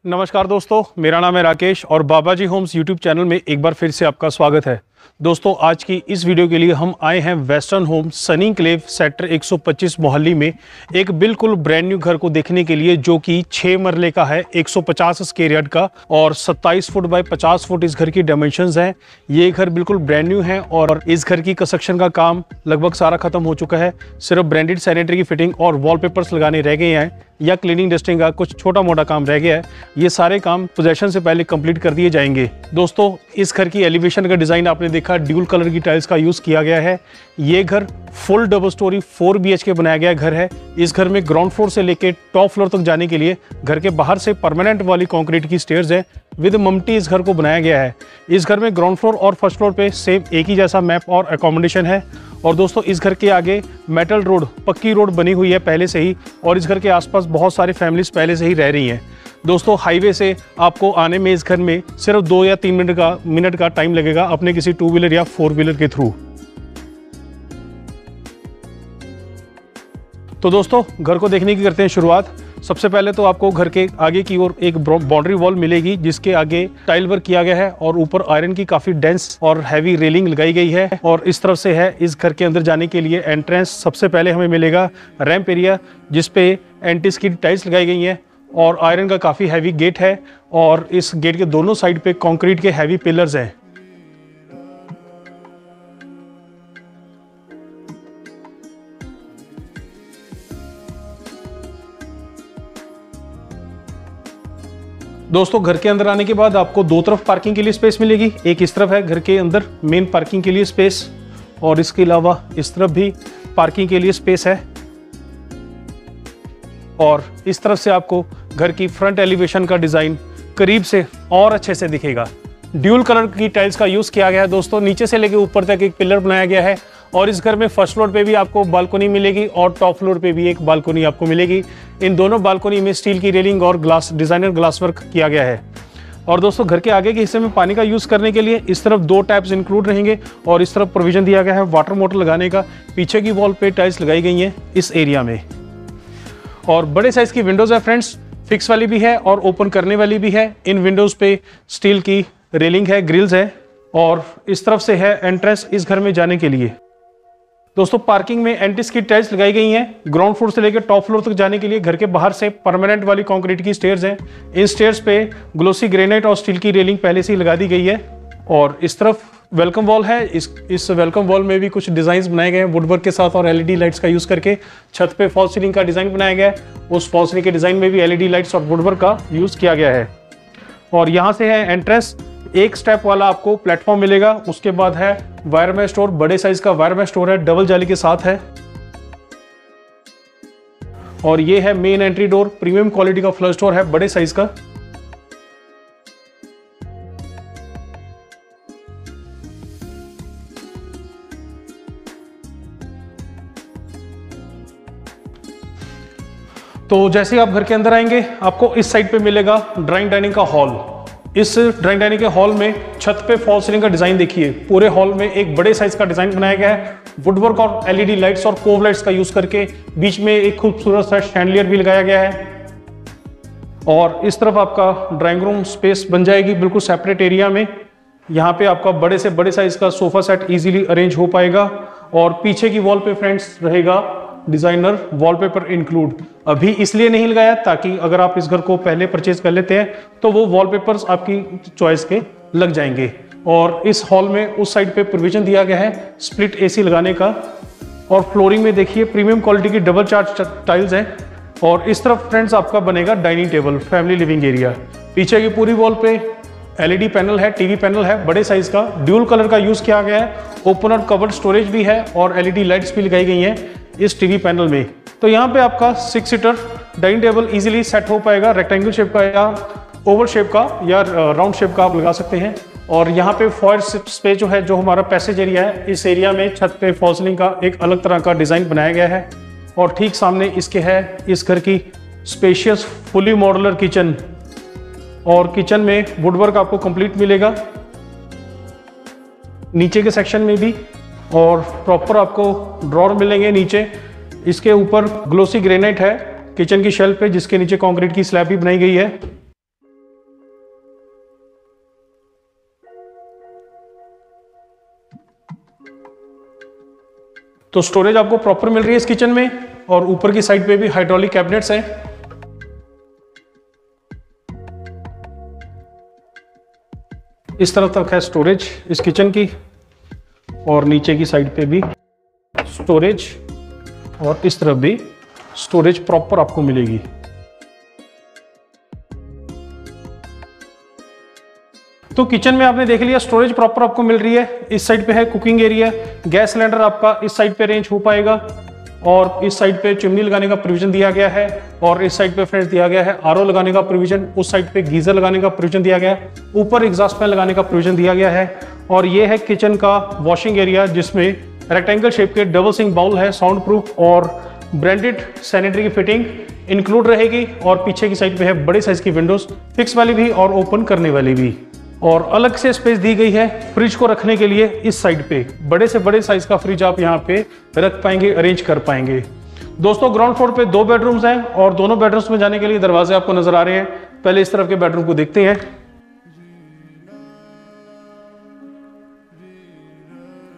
नमस्कार दोस्तों, मेरा नाम है राकेश और बाबाजी होम्स यूट्यूब चैनल में एक बार फिर से आपका स्वागत है। दोस्तों, आज की इस वीडियो के लिए हम आए हैं western home Sunny enclave sector 125 Mohali में एक बिल्कुल ब्रांड न्यू घर को देखने के लिए, जो कि 6 मरले का है, 150 स्क्वायर यार्ड का और 27 फुट बाय 50 फुट इस घर की डायमेंशंस हैं। ये घर बिल्कुल ब्रांड न्यू है और इस घर की कंस्ट्रक्शन का काम लगभग सारा खत्म हो चुका है। सिर्फ ब्रांडेड सैनिटरी की फिटिंग और वॉलपेपर्स लगाने रह गए हैं या क्लीनिंग डस्टिंग का कुछ छोटा मोटा काम रह गया है। ये सारे काम पोजेशन से पहले कंप्लीट कर दिए जाएंगे। दोस्तों, इस घर की एलिवेशन का डिजाइन आपने देखा, ड्यूल कलर की टाइल्स का यूज किया गया है। ये घर फुल डबल स्टोरी 4 BHK बनाया गया घर है। इस घर में ग्राउंड फ्लोर से लेकर टॉप फ्लोर तक जाने के लिए घर के बाहर से परमानेंट वाली कंक्रीट की स्टेयर्स है। विद ममटी इस घर को बनाया गया है। इस घर में ग्राउंड फ्लोर और फर्स्ट फ्लोर पे सेम एक ही जैसा मैप और अकोमोडेशन है। और दोस्तों, इस घर के आगे मेटल रोड, पक्की रोड बनी हुई है पहले से ही, और इस घर के आसपास बहुत सारी फैमिलीज पहले से ही रह रही हैं। दोस्तों, हाईवे से आपको आने में इस घर में सिर्फ 2 या 3 मिनट का टाइम लगेगा अपने किसी 2 व्हीलर या 4 व्हीलर के थ्रू। तो दोस्तों, घर को देखने की करते हैं शुरुआत। सबसे पहले तो आपको घर के आगे की ओर एक बाउंड्री वॉल मिलेगी, जिसके आगे टाइल वर्क किया गया है और ऊपर आयरन की काफी डेंस और हैवी रेलिंग लगाई गई है। और इस तरफ से है इस घर के अंदर जाने के लिए एंट्रेंस। सबसे पहले हमें मिलेगा रैंप एरिया, जिसपे एंटी स्किड टाइल्स लगाई गई हैं और आयरन का काफी हैवी गेट है और इस गेट के दोनों साइड पे कंक्रीट के हैवी पिलर्स हैं। दोस्तों, घर के अंदर आने के बाद आपको 2 तरफ पार्किंग के लिए स्पेस मिलेगी। एक इस तरफ है घर के अंदर मेन पार्किंग के लिए स्पेस, और इसके अलावा इस तरफ भी पार्किंग के लिए स्पेस है। और इस तरफ से आपको घर की फ्रंट एलिवेशन का डिजाइन करीब से और अच्छे से दिखेगा। ड्यूल कलर की टाइल्स का यूज किया गया है। दोस्तों, नीचे से लेकर ऊपर तक एक पिलर बनाया गया है और इस घर में फर्स्ट फ्लोर पे भी आपको बालकनी मिलेगी और टॉप फ्लोर पे भी एक बालकनी आपको मिलेगी। इन दोनों बालकनी में स्टील की रेलिंग और डिजाइनर ग्लास वर्क किया गया है। और दोस्तों, घर के आगे के हिस्से में पानी का यूज करने के लिए इस तरफ 2 टैप्स इंक्लूड रहेंगे और इस तरफ प्रोविजन दिया गया है वाटर मोटर लगाने का। पीछे की वॉल पे टाइल्स लगाई गई हैं इस एरिया में। और बड़े साइज की विंडोज है फ्रेंड्स, फिक्स वाली भी है और ओपन करने वाली भी है। इन विंडोज पे स्टील की रेलिंग है, ग्रिल्स है और इस तरफ से है एंट्रेंस इस घर में जाने के लिए। दोस्तों, पार्किंग में एंटी स्किड टाइल्स लगाई गई हैं। ग्राउंड फ्लोर से लेकर टॉप फ्लोर तक जाने के लिए घर के बाहर से परमानेंट वाली कंक्रीट की स्टेयर्स हैं। इन स्टेयर्स पे ग्लोसी ग्रेनाइट और स्टील की रेलिंग पहले से ही लगा दी गई है। और इस तरफ वेलकम वॉल है। इस वेलकम वॉल में भी कुछ डिजाइन बनाए गए हैं वुडवर्क के साथ और LED लाइट्स का यूज करके। छत पे फॉल सीलिंग का डिजाइन बनाया गया है, उस फॉल सीलिंग के डिजाइन में भी LED लाइट्स और वुडवर्क का यूज किया गया है। और यहाँ से है एंट्रेंस। एक स्टेप वाला आपको प्लेटफॉर्म मिलेगा, उसके बाद है वायरमैश स्टोर। बड़े साइज का वायरमैश स्टोर है, डबल जाली के साथ है। और ये है main entry door, premium quality का फ्लश डोर है, बड़े साइज का। तो जैसे ही आप घर के अंदर आएंगे, आपको इस साइड पे मिलेगा ड्राइंग डाइनिंग का हॉल। इस ड्राइंग डाइनिंग के हॉल में छत पे फॉल सीलिंग का डिजाइन देखिए। पूरे हॉल में एक बड़े साइज का डिजाइन बनाया गया है वुडवर्क और LED लाइट्स और कोव लाइट्स का यूज करके। बीच में एक खूबसूरत सा शैंडलियर भी लगाया गया है। और इस तरफ आपका ड्राइंग रूम स्पेस बन जाएगी बिल्कुल सेपरेट एरिया में। यहाँ पे आपका बड़े से बड़े साइज का सोफा सेट इजीली अरेंज हो पाएगा। और पीछे की वॉल पे फ्रेंड्स रहेगा डिजाइनर वॉलपेपर इंक्लूड। अभी इसलिए नहीं लगाया ताकि अगर आप इस घर को पहले परचेज कर लेते हैं तो वो वॉलपेपर्स आपकी चॉइस के लग जाएंगे। और इस हॉल में उस साइड पे प्रोविजन दिया गया है स्प्लिट AC लगाने का। और फ्लोरिंग में देखिए प्रीमियम क्वालिटी की डबल चार्ज टाइल्स हैं। और इस तरफ फ्रेंड्स आपका बनेगा dining table, family living area. पीछे की पूरी वॉल पे LED पैनल है, TV पैनल है, बड़े साइज का ड्यूल कलर का यूज किया गया है। ओपन और कवर्ड स्टोरेज भी है और LED लाइट्स भी लगाई गई हैं इस TV पैनल में। तो यहाँ पे आपका 6 seater dining table easily set हो पाएगा। रेक्टेंगल शेप का या ओवल शेप का या राउंड शेप का आप लगा सकते हैं। और यहाँ पे फॉयर स्पेस जो है, जो हमारा पैसेज एरिया है, इस एरिया में छत पे फॉल सीलिंग का एक अलग तरह का डिजाइन बनाया गया है। और ठीक सामने इसके है इस घर की स्पेशियस फुली मॉड्यूलर किचन। और किचन में वुडवर्क आपको कंप्लीट मिलेगा नीचे के सेक्शन में भी। और प्रॉपर आपको ड्रॉर मिलेंगे नीचे। इसके ऊपर ग्लोसी ग्रेनाइट है किचन की शेल्फ पे, जिसके नीचे कंक्रीट की स्लैब भी बनाई गई है। तो स्टोरेज आपको प्रॉपर मिल रही है इस किचन में, और ऊपर की साइड पे भी हाइड्रोलिक कैबिनेट्स हैं। इस तरफ तक है स्टोरेज इस किचन की, और नीचे की साइड पे भी स्टोरेज, और इस तरफ भी स्टोरेज प्रॉपर आपको मिलेगी। तो किचन में आपने देख लिया स्टोरेज प्रॉपर आपको मिल रही है। इस साइड पे है कुकिंग एरिया, गैस सिलेंडर आपका इस साइड पे अरेंज हो पाएगा, और इस साइड पे चिमनी लगाने का प्रोविजन दिया गया है, और इस साइड पे फ्रेंड्स दिया गया है आरओ लगाने का प्रोविजन, उस साइड पे गीजर लगाने का प्रोविजन दिया गया है, ऊपर एग्जॉस्ट फैन लगाने का प्रोविजन दिया गया है। और ये है किचन का वॉशिंग एरिया, जिसमें रेक्टेंगल शेप के डबल सिंक बाउल है, साउंड प्रूफ और ब्रांडेड सैनिटरी की फिटिंग इंक्लूड रहेगी। और पीछे की साइड पे है बड़े साइज की विंडोज, फिक्स वाली भी और ओपन करने वाली भी, और अलग से स्पेस दी गई है फ्रिज को रखने के लिए। इस साइड पे बड़े से बड़े साइज का फ्रिज आप यहाँ पे रख पाएंगे, अरेंज कर पाएंगे। दोस्तों ग्राउंड फ्लोर पे 2 बेडरूम्स हैं, और दोनों बेडरूम्स में जाने के लिए दरवाजे आपको नजर आ रहे हैं। पहले इस तरफ के बेडरूम को देखते हैं।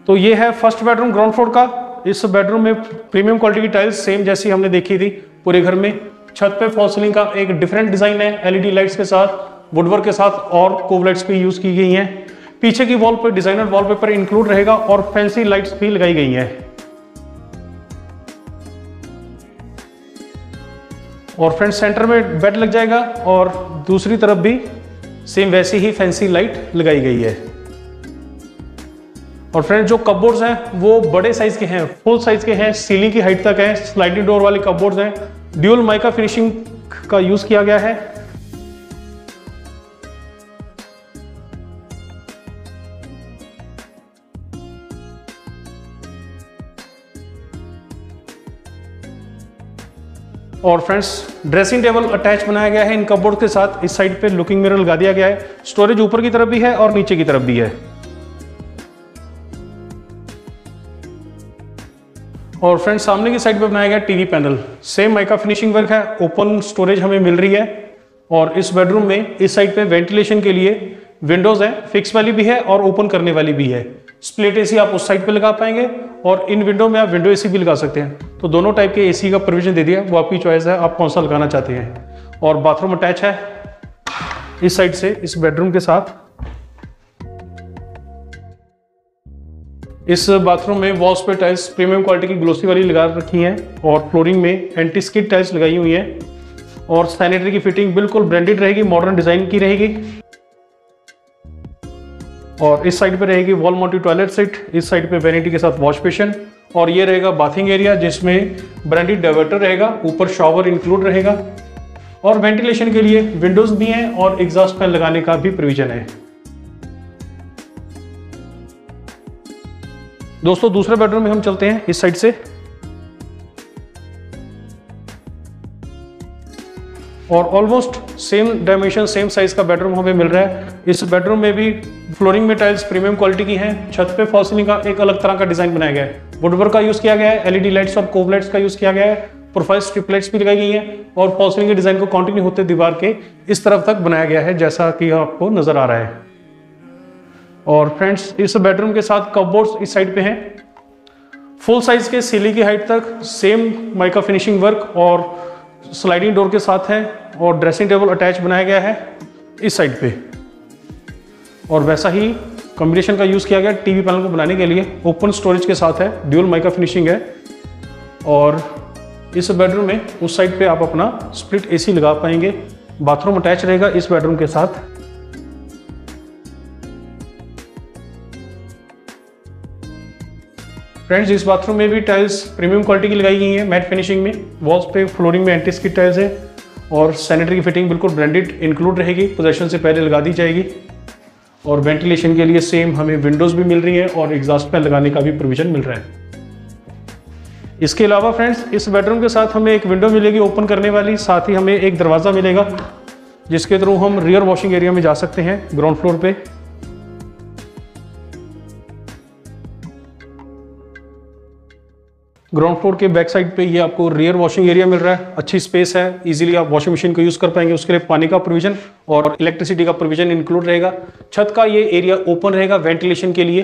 तो ये है फर्स्ट बेडरूम ग्राउंड फ्लोर का। इस बेडरूम में प्रीमियम क्वालिटी की टाइल्स सेम जैसी हमने देखी थी पूरे घर में। छत पे फॉल सीलिंग का एक डिफरेंट डिजाइन है, एलईडी लाइट्स के साथ, वुडवर्क के साथ, और कोव लाइट्स भी यूज की गई हैं। पीछे की वॉल पर डिजाइनर वॉलपेपर इंक्लूड रहेगा, और फैंसी लाइट्स भी लगाई गई हैं। और फ्रंट सेंटर में बेड लग जाएगा, और दूसरी तरफ भी सेम वैसी ही फैंसी लाइट लगाई गई है। और फ्रेंड जो कपबोर्ड्स हैं वो बड़े साइज के हैं, फुल साइज के हैं, सीलिंग की हाइट तक है, स्लाइडिंग डोर वाले कपबोर्ड्स हैं। ड्यूल माइका फिनिशिंग का यूज किया गया है। और फ्रेंड्स ड्रेसिंग टेबल अटैच बनाया गया है इन कपबोर्ड के साथ। इस साइड पे लुकिंग मिरर लगा दिया गया है। स्टोरेज ऊपर की तरफ भी है और नीचे की तरफ भी है। और फ्रेंड्स सामने की साइड पे बनाया गया TV panel, same mica finishing work है, ओपन स्टोरेज हमें मिल रही है। और इस बेडरूम में इस साइड पे वेंटिलेशन के लिए विंडोज है, फिक्स वाली भी है और ओपन करने वाली भी है। स्प्लिट एसी आप उस साइड पे लगा पाएंगे, और इन विंडो में आप विंडो एसी भी लगा सकते हैं। तो दोनों टाइप के एसी का प्रोविजन दे दिया, वो आपकी चॉइस है, आप कौन सा लगाना चाहते हैं। और बाथरूम अटैच है इस साइड से इस बेडरूम के साथ। इस बाथरूम में वॉल्स पे टाइल्स प्रीमियम क्वालिटी की ग्लोसी वाली लगा रखी हैं, और फ्लोरिंग में एंटी स्किड टाइल्स लगाई हुई हैं, और सैनिटरी की फिटिंग बिल्कुल ब्रांडेड रहेगी, मॉडर्न डिजाइन की रहेगी। और इस साइड पे रहेगी वॉल माउंटेड टॉयलेट सीट, इस साइड पे वैनिटी के साथ वॉश बेसिन, और ये रहेगा बाथिंग एरिया जिसमें ब्रांडेड डाइवर्टर रहेगा, ऊपर शॉवर इंक्लूड रहेगा, और वेंटिलेशन के लिए विंडोज भी हैं और एग्जॉस्ट फैन लगाने का भी प्रोविजन है। दोस्तों दूसरे बेडरूम में हम चलते हैं इस साइड से, और almost same dimension same size का बेडरूम हमें मिल रहा है। इस बेडरूम में भी फ्लोरिंग में टाइल्स प्रीमियम क्वालिटी की हैं। छत पे फॉल सीलिंग का एक अलग तरह का डिजाइन बनाया गया है, वुडवर्क का यूज किया गया है, एलईडी लाइट्स और कोव लाइट्स का यूज किया गया है, प्रोफाइल स्ट्रिप लाइट्स भी लगाई गई हैं, और फॉल सीलिंग के डिजाइन को कंटिन्यू होते दीवार के इस तरफ तक बनाया गया है जैसा कि आपको नजर आ रहा है। और फ्रेंड्स इस बेडरूम के साथ कपबोर्ड्स इस साइड पे हैं, फुल साइज के, सीलिंग की हाइट तक, सेम माइका फिनिशिंग वर्क और स्लाइडिंग डोर के साथ है, और ड्रेसिंग टेबल अटैच बनाया गया है इस साइड पे। और वैसा ही कॉम्बिनेशन का यूज किया गया टीवी पैनल को बनाने के लिए, ओपन स्टोरेज के साथ है, ड्यूल माइका फिनिशिंग है। और इस बेडरूम में उस साइड पे आप अपना स्प्लिट एसी लगा पाएंगे। बाथरूम अटैच रहेगा इस बेडरूम के साथ। फ्रेंड्स इस बाथरूम में भी टाइल्स प्रीमियम क्वालिटी की लगाई गई है, मैट फिनिशिंग में। वॉल्स पे फ्लोरिंग में एंटी स्किड टाइल्स है, और सैनिटरी की फिटिंग बिल्कुल ब्रांडेड इंक्लूड रहेगी, पोजेशन से पहले लगा दी जाएगी। और वेंटिलेशन के लिए सेम हमें विंडोज भी मिल रही है, और एग्जॉस्ट फैन लगाने का भी प्रोविजन मिल रहा है। इसके अलावा फ्रेंड्स इस बेडरूम के साथ हमें एक विंडो मिलेगी ओपन करने वाली, साथ ही हमें एक दरवाज़ा मिलेगा जिसके थ्रू हम रियर वॉशिंग एरिया में जा सकते हैं ग्राउंड फ्लोर पे। ग्राउंड फ्लोर के बैक साइड पे ये आपको रियर वॉशिंग एरिया मिल रहा है, अच्छी स्पेस है, इजीली आप वॉशिंग मशीन को यूज कर पाएंगे। उसके लिए पानी का प्रोविजन और इलेक्ट्रिसिटी का प्रोविजन इंक्लूड रहेगा। छत का ये एरिया ओपन रहेगा वेंटिलेशन के लिए।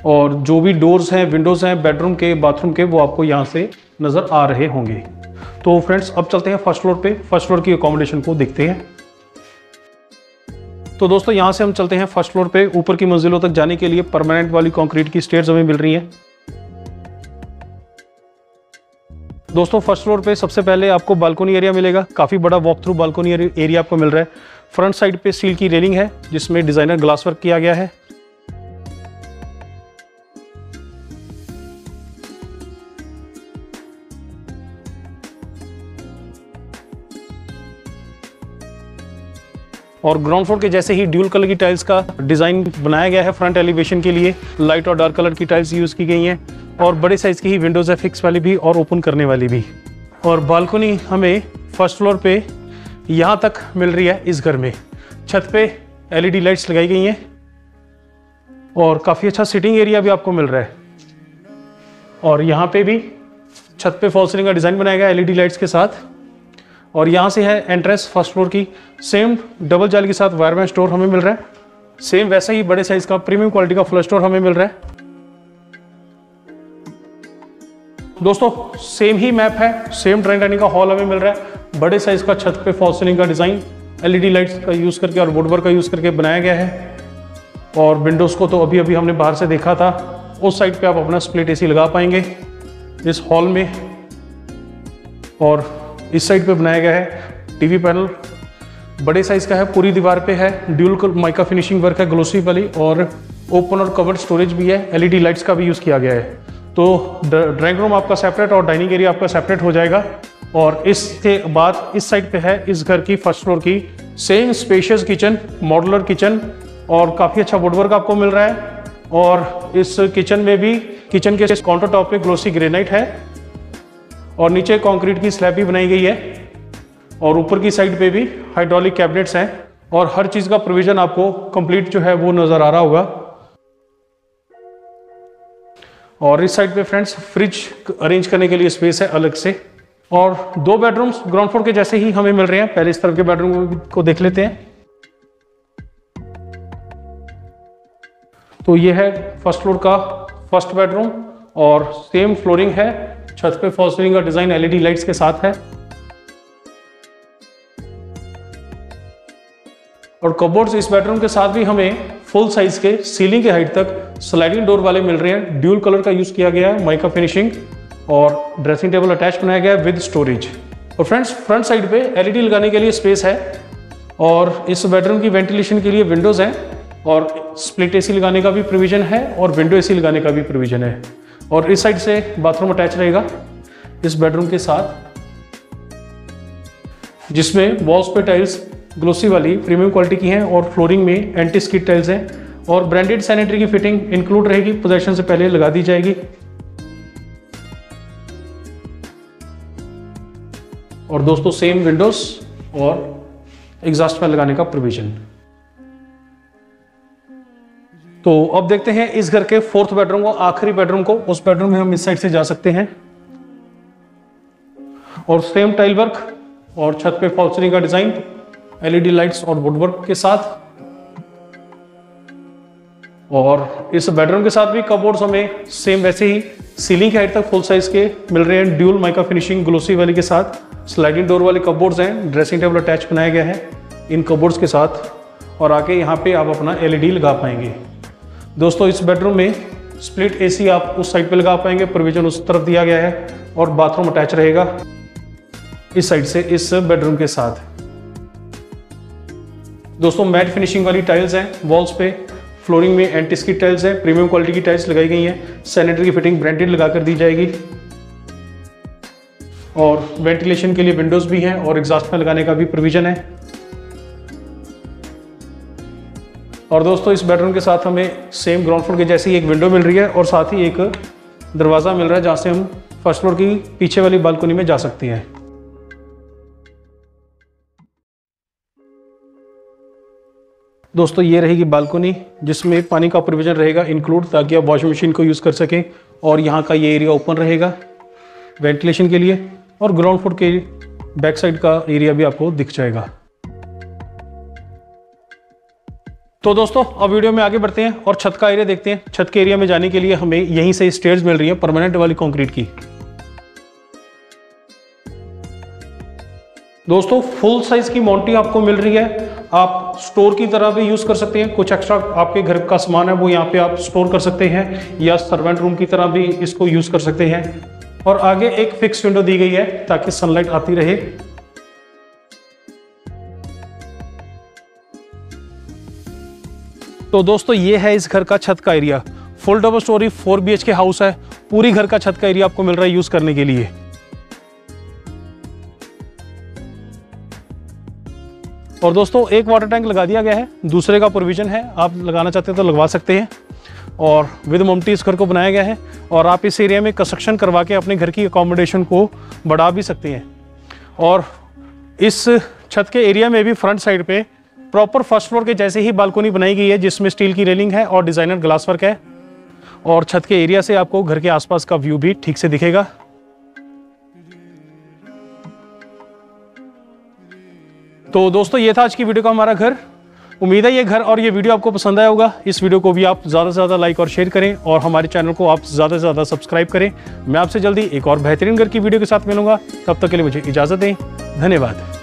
और जो भी डोर्स हैं, विंडोज़ हैं बेडरूम के, बाथरूम के, वो आपको यहाँ से नज़र आ रहे होंगे। तो फ्रेंड्स अब चलते हैं फर्स्ट फ्लोर पे, फर्स्ट फ्लोर की अकोमोडेशन को देखते हैं। तो दोस्तों यहाँ से हम चलते हैं फर्स्ट फ्लोर पे। ऊपर की मंजिलों तक जाने के लिए परमानेंट वाली कंक्रीट की स्टेयर्स हमें मिल रही हैं। दोस्तों फर्स्ट फ्लोर पे सबसे पहले आपको बालकनी एरिया मिलेगा। काफ़ी बड़ा वॉक थ्रू बालकनी एरिया आपको मिल रहा है। फ्रंट साइड पे स्टील की रेलिंग है जिसमें डिज़ाइनर ग्लास वर्क किया गया है। और ग्राउंड फ्लोर के जैसे ही ड्यूल कलर की टाइल्स का डिज़ाइन बनाया गया है फ्रंट एलिवेशन के लिए। लाइट और डार्क कलर की टाइल्स यूज़ की गई हैं और बड़े साइज़ की ही विंडोज़ है, फिक्स वाली भी और ओपन करने वाली भी। और बालकनी हमें फर्स्ट फ्लोर पे यहाँ तक मिल रही है। इस घर में छत पे LED लाइट्स लगाई गई हैं और काफ़ी अच्छा सिटिंग एरिया भी आपको मिल रहा है। और यहाँ पे भी छत पे फॉल सीलिंग का डिज़ाइन बनाया गया LED लाइट्स के साथ। और यहाँ से है एंट्रेंस फर्स्ट फ्लोर की। सेम डबल जाली के साथ वायरमैन स्टोर हमें मिल रहा है। सेम वैसा ही बड़े साइज का प्रीमियम क्वालिटी का फ्लश स्टोर हमें मिल रहा है। दोस्तों सेम ही मैप है, सेम ड्राइंग डाइनिंग का हॉल हमें मिल रहा है। बड़े साइज का छत पे फॉल सीलिंग का डिज़ाइन LED लाइट्स का यूज़ करके और वुडवर्क का यूज़ करके बनाया गया है। और विंडोज़ को तो अभी अभी हमने बाहर से देखा था। उस साइड पे आप अपना स्प्लिट AC लगा पाएंगे इस हॉल में। और इस साइड पे बनाया गया है टीवी पैनल, बड़े साइज का है, पूरी दीवार पे है। ड्यूल माइका फिनिशिंग वर्क है ग्लोसी वाली और ओपन और कवर्ड स्टोरेज भी है। LED लाइट्स का भी यूज़ किया गया है। तो ड्राइंग रूम आपका सेपरेट और डाइनिंग एरिया आपका सेपरेट हो जाएगा। और इसके बाद इस साइड पे है इस घर की फर्स्ट फ्लोर की same spacious kitchen, modular kitchen और काफ़ी अच्छा वुडवर्क आपको मिल रहा है। और इस किचन में भी किचन के काउंटर टॉप पे ग्लोसी ग्रेनाइट है और नीचे कंक्रीट की स्लैब भी बनाई गई है। और ऊपर की साइड पे भी हाइड्रोलिक कैबिनेट्स हैं और हर चीज़ का प्रोविजन आपको कंप्लीट जो है वो नज़र आ रहा होगा। और इस साइड पे फ्रेंड्स फ्रिज अरेंज करने के लिए स्पेस है अलग से। और 2 बेडरूम्स ग्राउंड फ्लोर के जैसे ही हमें मिल रहे हैं। पहले इस तरफ के बेडरूम को देख लेते हैं। तो ये है फर्स्ट फ्लोर का फर्स्ट बेडरूम और सेम फ्लोरिंग है। छत पे फॉल सीलिंग का डिजाइन LED लाइट्स के साथ है। और कबोर्ड्स इस बेडरूम के साथ भी हमें फुल साइज के सीलिंग के हाइट तक स्लाइडिंग डोर वाले मिल रहे हैं। ड्यूल कलर का यूज किया गया है, माइका फिनिशिंग और ड्रेसिंग टेबल अटैच बनाया गया है विद स्टोरेज। और फ्रेंड्स फ्रंट साइड पे LED लगाने के लिए स्पेस है और इस बेडरूम की वेंटिलेशन के लिए विंडोज हैं और स्प्लिट AC लगाने का भी प्रोविजन है और विंडो AC लगाने का भी प्रोविजन है। और इस साइड से बाथरूम अटैच रहेगा इस बेडरूम के साथ, जिसमें वॉल्स पे टाइल्स ग्लोसी वाली प्रीमियम क्वालिटी की हैं और फ्लोरिंग में एंटी स्किड टाइल्स हैं और ब्रांडेड सैनिटरी की फिटिंग इंक्लूड रहेगी, पोजेशन से पहले लगा दी जाएगी। और दोस्तों सेम विंडोज और एग्जॉस्ट फैन लगाने का प्रोविजन। तो अब देखते हैं इस घर के 4th बेडरूम को, आखिरी बेडरूम को। उस बेडरूम में हम इस साइड से जा सकते हैं और सेम टाइल वर्क और छत पे फॉल सीलिंग का डिजाइन LED लाइट्स और वुडवर्क के साथ। और इस बेडरूम के साथ भी कबोर्ड्स हमें सेम वैसे ही सीलिंग की हाइट तक फुल साइज के मिल रहे हैं। ड्यूल माइका फिनिशिंग ग्लोसी वाली के साथ स्लाइडिंग डोर वाले कबोर्ड्स हैं। ड्रेसिंग टेबल अटैच बनाया गया है इन कबोर्ड्स के साथ और आके यहाँ पे आप अपना LED लगा पाएंगे। दोस्तों इस बेडरूम में स्प्लिट AC आप उस साइड पे लगा पाएंगे, प्रोविजन उस तरफ दिया गया है। और बाथरूम अटैच रहेगा इस साइड से इस बेडरूम के साथ। दोस्तों मैट फिनिशिंग वाली टाइल्स हैं वॉल्स पे, फ्लोरिंग में एंटी स्किड टाइल्स हैं, प्रीमियम क्वालिटी की टाइल्स लगाई गई हैं। सैनिटरी की फिटिंग ब्रांडेड लगा कर दी जाएगी और वेंटिलेशन के लिए विंडोज भी हैं और एग्जॉस्ट फैन लगाने का भी प्रोविजन है। और दोस्तों इस बेडरूम के साथ हमें सेम ग्राउंड फ्लोर के जैसी एक विंडो मिल रही है और साथ ही एक दरवाज़ा मिल रहा है जहाँ से हम फर्स्ट फ्लोर की पीछे वाली बालकनी में जा सकते हैं। दोस्तों ये रहेगी बालकनी जिसमें पानी का प्रोविजन रहेगा इंक्लूड, ताकि आप वॉशिंग मशीन को यूज़ कर सकें। और यहाँ का ये एरिया ओपन रहेगा वेंटिलेशन के लिए और ग्राउंड फ्लोर के बैक साइड का एरिया भी आपको दिख जाएगा। तो दोस्तों अब वीडियो में आगे बढ़ते हैं और छत का एरिया देखते हैं। छत के एरिया में जाने के लिए हमें यहीं से स्टेयर्स मिल रही है परमानेंट वाली कंक्रीट की। दोस्तों फुल साइज की मोंटी आपको मिल रही है। आप स्टोर की तरह भी यूज कर सकते हैं, कुछ एक्स्ट्रा आपके घर का सामान है वो यहाँ पे आप स्टोर कर सकते हैं, या सर्वेंट रूम की तरह भी इसको यूज कर सकते हैं। और आगे एक फिक्स विंडो दी गई है ताकि सनलाइट आती रहे। तो दोस्तों ये है इस घर का छत का area. Full double storey 4 BHK house है। पूरी घर का छत का एरिया आपको मिल रहा है यूज करने के लिए। और दोस्तों एक वाटर टैंक लगा दिया गया है, दूसरे का प्रोविजन है, आप लगाना चाहते हैं तो लगवा सकते हैं। और विद मोमटी इस घर को बनाया गया है और आप इस एरिया में कंस्ट्रक्शन करवा के अपने घर की अकोमोडेशन को बढ़ा भी सकते हैं। और इस छत के एरिया में भी फ्रंट साइड पे प्रॉपर फर्स्ट फ्लोर के जैसे ही बालकनी बनाई गई है, जिसमें स्टील की रेलिंग है और डिजाइनर ग्लास वर्क है। और छत के एरिया से आपको घर के आसपास का व्यू भी ठीक से दिखेगा। तो दोस्तों ये था आज की वीडियो का हमारा घर। उम्मीद है ये घर और ये वीडियो आपको पसंद आया होगा। इस वीडियो को भी आप ज़्यादा से ज़्यादा लाइक और शेयर करें और हमारे चैनल को आप ज़्यादा से ज़्यादा सब्सक्राइब करें। मैं आपसे जल्दी एक और बेहतरीन घर की वीडियो के साथ मिलूंगा। तब तक के लिए मुझे इजाज़त दें। धन्यवाद।